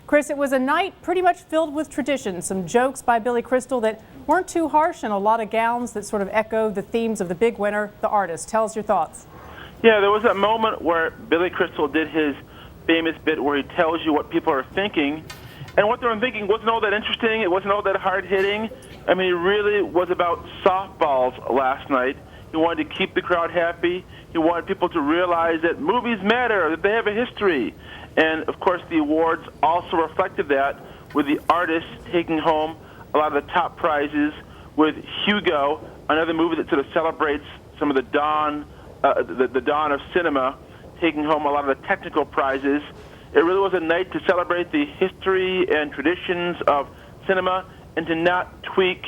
Chris, it was a night pretty much filled with tradition. Some jokes by Billy Crystal that weren't too harsh, and a lot of gowns that sort of echoed the themes of the big winner, the artist. Tell us your thoughts. Yeah, there was that moment where Billy Crystal did his famous bit where he tells you what people are thinking. And what they were thinking wasn't all that interesting. It wasn't all that hard-hitting. I mean, it really was about softballs last night. He wanted to keep the crowd happy. He wanted people to realize that movies matter, that they have a history. And, of course, the awards also reflected that, with the artists taking home a lot of the top prizes, with Hugo, another movie that sort of celebrates some of the dawn of cinema, taking home a lot of the technical prizes. It really was a night to celebrate the history and traditions of cinema and to not tweak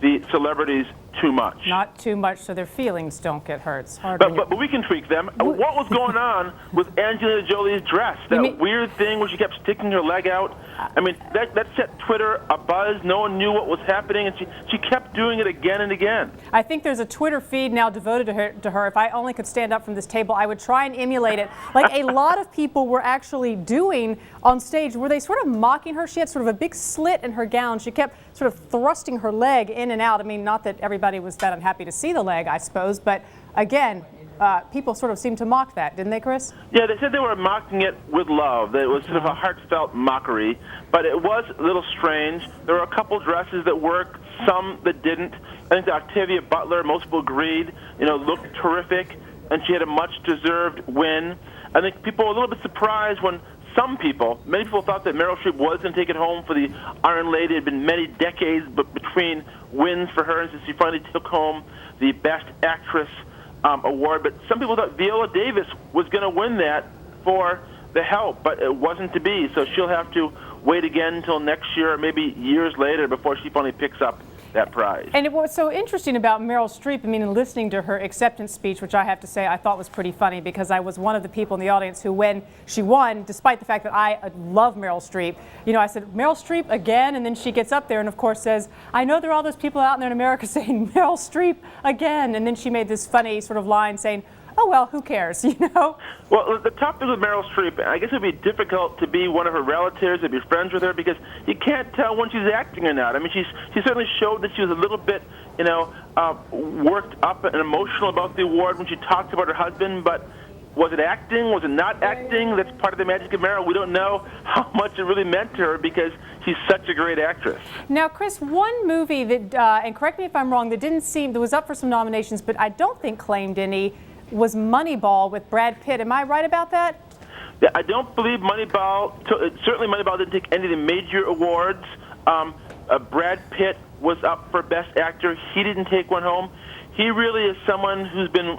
the celebrities too much. Not too much so their feelings don't get hurt. It's hard but we can tweak them. What was going on with Angelina Jolie's dress? That weird thing where she kept sticking her leg out? I mean, that set Twitter abuzz. No one knew what was happening, and she kept doing it again and again. I think there's a Twitter feed now devoted to her. If I only could stand up from this table, I would try and emulate it. Like a lot of people were actually doing on stage. Were they sort of mocking her? She had sort of a big slit in her gown. She kept sort of thrusting her leg in and out. I mean, not that everybody was that unhappy to see the leg, I suppose, but again, people sort of seemed to mock that, didn't they, Chris? Yeah, they said they were mocking it with love. That it was sort of a heartfelt mockery, but it was a little strange. There were a couple dresses that worked, some that didn't. I think that Octavia Butler, most people agreed, looked terrific, and she had a much-deserved win. I think people were a little bit surprised when many people thought that Meryl Streep was going to take it home for the Iron Lady. It had been many decades between wins for her, and since she finally took home the Best Actress award. But some people thought Viola Davis was going to win that for The Help, but it wasn't to be. So she'll have to wait again until next year, or maybe years later, before she finally picks up that prize. And what's so interesting about Meryl Streep, I mean, in listening to her acceptance speech, which I have to say I thought was pretty funny, because I was one of the people in the audience who, when she won, despite the fact that I love Meryl Streep, I said, Meryl Streep again? And then she gets up there and, of course, says, I know there are all those people out there in America saying, Meryl Streep again. And then she made this funny sort of line saying, oh, well, who cares, Well, the topic with Meryl Streep, I guess it would be difficult to be one of her relatives, to be friends with her, because you can't tell when she's acting or not. I mean, she certainly showed that she was a little bit, worked up and emotional about the award when she talked about her husband, but was it acting? Was it not acting? That's part of the magic of Meryl. We don't know how much it really meant to her because she's such a great actress. Now, Chris, one movie that, and correct me if I'm wrong, that was up for some nominations, but I don't think claimed any, was Moneyball with Brad Pitt. Am I right about that? Yeah, I don't believe Moneyball, certainly Moneyball didn't take any of the major awards. Brad Pitt was up for Best Actor. He didn't take one home. He really is someone who's been,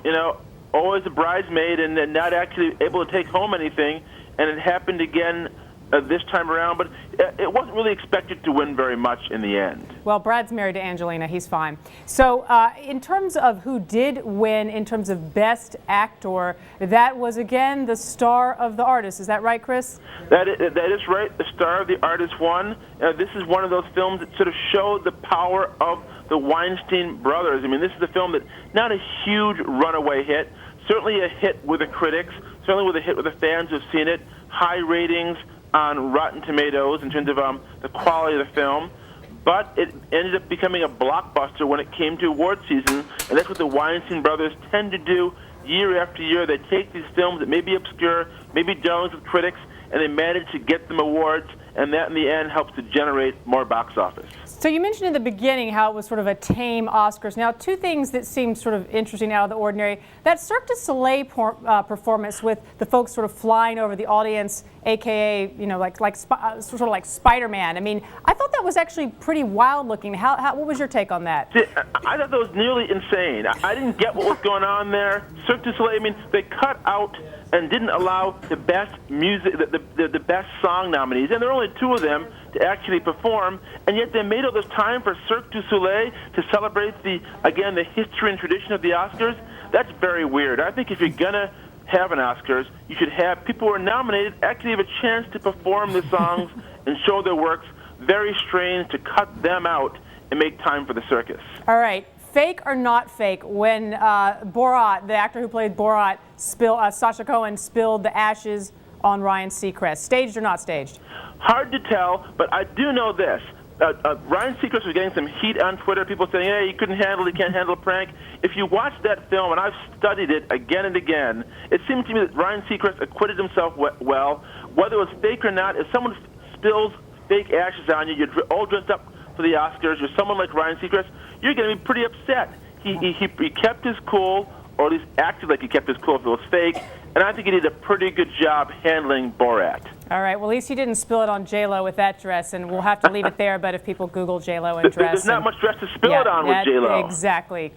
always a bridesmaid and not actually able to take home anything, and it happened again this time around, but it wasn't really expected to win very much in the end. Well, Brad's married to Angelina. He's fine. So in terms of who did win in terms of Best Actor, that was, again, the star of The Artist. Is that right, Chris? That is right. The star of The Artist won. This is one of those films that sort of showed the power of the Weinstein brothers. I mean, this is a film that not a huge runaway hit, certainly a hit with the critics, certainly with a hit with the fans who've seen it, high ratings on Rotten Tomatoes in terms of the quality of the film, but it ended up becoming a blockbuster when it came to award season, and that's what the Weinstein brothers tend to do year after year. They take these films that may be obscure, maybe darlings with critics, and they manage to get them awards, and that in the end helps to generate more box office. So you mentioned in the beginning how it was sort of a tame Oscars. Now, two things that seemed sort of interesting out of the ordinary. That Cirque du Soleil performance with the folks sort of flying over the audience, a.k.a., sort of like Spider-Man. I mean, I thought that was actually pretty wild looking. What was your take on that? See, I thought that was nearly insane. I didn't get what was going on there. Cirque du Soleil, I mean, they cut out and didn't allow the best music, the best song nominees, and there are only two of them to actually perform, and yet they made all this time for Cirque du Soleil to celebrate the history and tradition of the Oscars. That's very weird. I think if you're gonna have an Oscars, you should have people who are nominated actually have a chance to perform the songs and show their works. Very strange to cut them out and make time for the circus. All right. Fake or not fake, when Borat, the actor who played Borat, Sacha Cohen, spilled the ashes on Ryan Seacrest? Staged or not staged? Hard to tell, but I do know this. Ryan Seacrest was getting some heat on Twitter. People saying, hey, he couldn't handle it, he can't handle a prank. If you watch that film, and I've studied it again and again, it seems to me that Ryan Seacrest acquitted himself well. Whether it was fake or not, if someone spills fake ashes on you, you're all dressed up for the Oscars, you're someone like Ryan Seacrest, you're going to be pretty upset. He kept his cool, or at least acted like he kept his cool if it was fake, and I think he did a pretty good job handling Borat. All right, well, at least he didn't spill it on J-Lo with that dress, and we'll have to leave it there, but if people Google J-Lo and dress... There's not much dress to spill it on with J-Lo. Exactly.